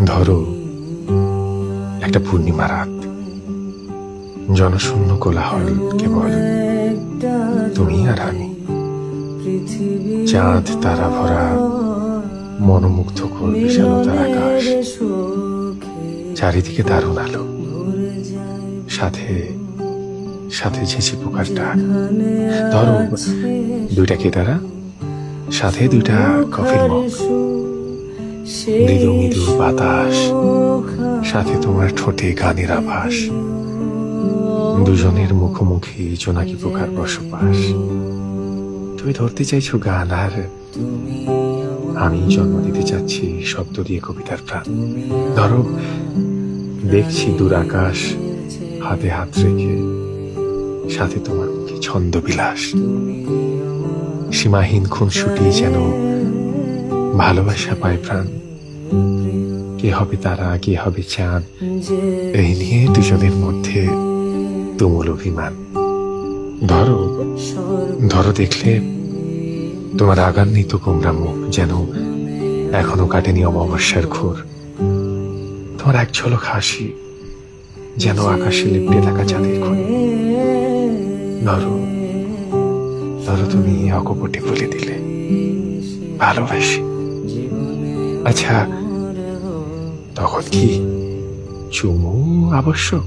ধরো একটা পূর্ণিমা রাত, জনশূন্য কোলাহল, কেবল তুমি আর আমি। চাঁদ তারা ভরা মনোমুগ্ধকর বিশালতার আকাশ, চারিদিকে দারুণ আলো, সাথে সাথে ঝিঝি পোকার ডাক। ধরো দুইটা কেদারা, সাথে দুইটা কফির মগ, মৃদু মৃদু বাতাস, সাথে তোমার ঠোঁটে গানের আভাস, দুজনের মুখোমুখি জোনাকি পোকার বসবাস। তুমি ধরতে চাইছো গান, আর আমি জন্ম দিতে চাচ্ছি শব্দ দিয়ে কবিতার প্রাণ। ধরো দেখছি দূর আকাশ, হাতে হাত রেখে, সাথে তোমার মুখে ছন্দ বিলাস, সীমাহীন খুনসুটি যেন ভালোবাসা পায় প্রাণ। কে হবে তারা, কে হবে চাঁদ, এই নিয়ে দুজনের মধ্যে তুমুল অভিমান। ধরো ধরো দেখলে তোমার আগান্বিত গোমরা মুখ যেন এখনো কাটেনি অমাবস্যার ঘোর। তোমার এক ঝলক হাসি যেন আকাশে লিপটে থাকা চাঁদের খনি। ধরো ধরো তুমি অকপটে বলে দিলে ভালোবাসি। আচ্ছা, তখন কি চুমু আবশ্যক?